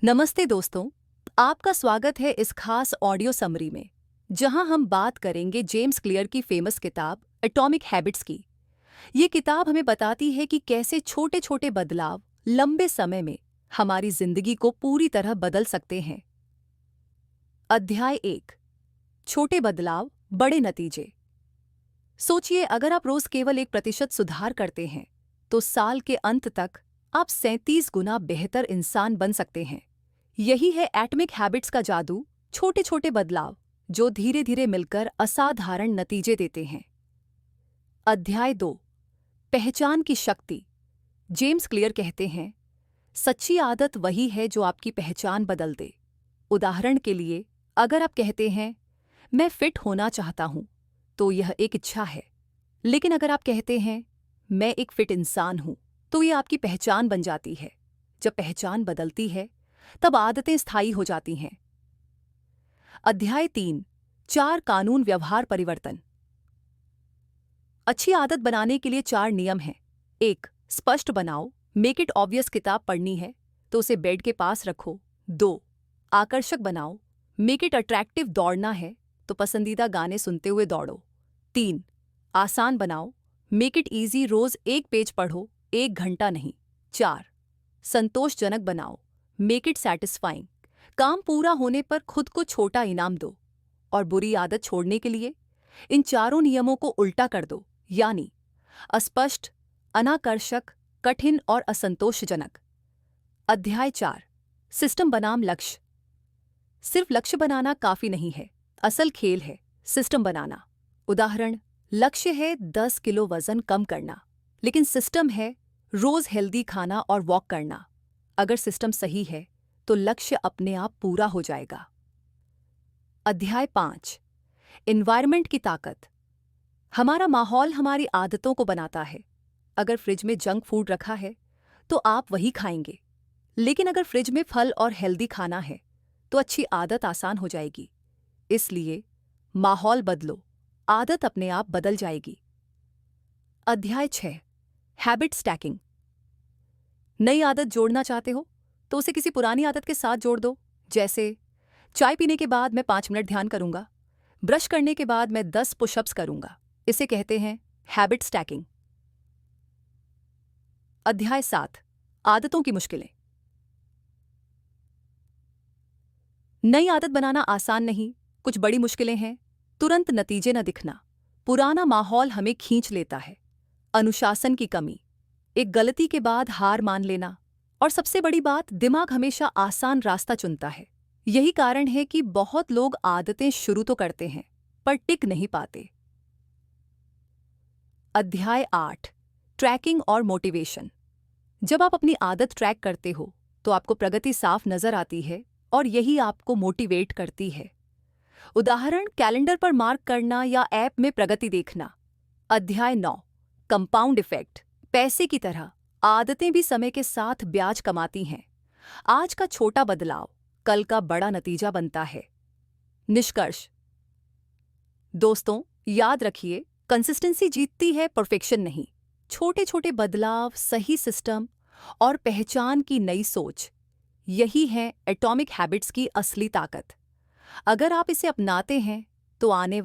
नमस्ते दोस्तों, आपका स्वागत है इस खास ऑडियो समरी में, जहां हम बात करेंगे जेम्स क्लियर की फेमस किताब एटॉमिक हैबिट्स की। ये किताब हमें बताती है कि कैसे छोटे छोटे बदलाव लंबे समय में हमारी जिंदगी को पूरी तरह बदल सकते हैं। अध्याय 1, छोटे बदलाव बड़े नतीजे। सोचिए, अगर आप रोज केवल 1% सुधार करते हैं तो साल के अंत तक आप 37 गुना बेहतर इंसान बन सकते हैं। यही है एटॉमिक हैबिट्स का जादू, छोटे छोटे बदलाव जो धीरे धीरे मिलकर असाधारण नतीजे देते हैं। अध्याय 2, पहचान की शक्ति। जेम्स क्लियर कहते हैं, सच्ची आदत वही है जो आपकी पहचान बदल दे। उदाहरण के लिए, अगर आप कहते हैं मैं फिट होना चाहता हूं, तो यह एक इच्छा है। लेकिन अगर आप कहते हैं मैं एक फिट इंसान हूं, तो यह आपकी पहचान बन जाती है। जब पहचान बदलती है तब आदतें स्थायी हो जाती हैं। अध्याय 3, 4 कानून व्यवहार परिवर्तन। अच्छी आदत बनाने के लिए 4 नियम हैं। 1, स्पष्ट बनाओ। Make it obvious. किताब पढ़नी है तो उसे बेड के पास रखो। 2, आकर्षक बनाओ। Make it attractive. दौड़ना है तो पसंदीदा गाने सुनते हुए दौड़ो। 3, आसान बनाओ। Make it easy. रोज 1 पेज पढ़ो, 1 घंटा नहीं। 4, संतोषजनक बनाओ। Make it satisfying. काम पूरा होने पर खुद को छोटा इनाम दो। और बुरी आदत छोड़ने के लिए इन चारों नियमों को उल्टा कर दो, यानी अस्पष्ट, अनाकर्षक, कठिन और असंतोषजनक। अध्याय 4, सिस्टम बनाम लक्ष्य। सिर्फ लक्ष्य बनाना काफी नहीं है, असल खेल है सिस्टम बनाना। उदाहरण, लक्ष्य है 10 किलो वजन कम करना, लेकिन सिस्टम है रोज हेल्दी खाना और वॉक करना। अगर सिस्टम सही है तो लक्ष्य अपने आप पूरा हो जाएगा। अध्याय 5, एनवायरनमेंट की ताकत। हमारा माहौल हमारी आदतों को बनाता है। अगर फ्रिज में जंक फूड रखा है तो आप वही खाएंगे, लेकिन अगर फ्रिज में फल और हेल्दी खाना है तो अच्छी आदत आसान हो जाएगी। इसलिए माहौल बदलो, आदत अपने आप बदल जाएगी। अध्याय 6, हैबिट स्टैकिंग। नई आदत जोड़ना चाहते हो तो उसे किसी पुरानी आदत के साथ जोड़ दो। जैसे, चाय पीने के बाद मैं 5 मिनट ध्यान करूंगा, ब्रश करने के बाद मैं 10 पुशअप्स करूंगा। इसे कहते हैं हैबिट स्टैकिंग। अध्याय 7, आदतों की मुश्किलें। नई आदत बनाना आसान नहीं, कुछ बड़ी मुश्किलें हैं। तुरंत नतीजे न दिखना, पुराना माहौल हमें खींच लेता है, अनुशासन की कमी, एक गलती के बाद हार मान लेना, और सबसे बड़ी बात, दिमाग हमेशा आसान रास्ता चुनता है। यही कारण है कि बहुत लोग आदतें शुरू तो करते हैं पर टिक नहीं पाते। अध्याय 8, ट्रैकिंग और मोटिवेशन। जब आप अपनी आदत ट्रैक करते हो तो आपको प्रगति साफ नजर आती है और यही आपको मोटिवेट करती है। उदाहरण, कैलेंडर पर मार्क करना या ऐप में प्रगति देखना। अध्याय 9, कंपाउंड इफेक्ट। पैसे की तरह आदतें भी समय के साथ ब्याज कमाती हैं। आज का छोटा बदलाव कल का बड़ा नतीजा बनता है। निष्कर्ष। दोस्तों, याद रखिए, कंसिस्टेंसी जीतती है, परफेक्शन नहीं। छोटे छोटे बदलाव, सही सिस्टम और पहचान की नई सोच, यही है एटॉमिक हैबिट्स की असली ताकत। अगर आप इसे अपनाते हैं तो आने वाले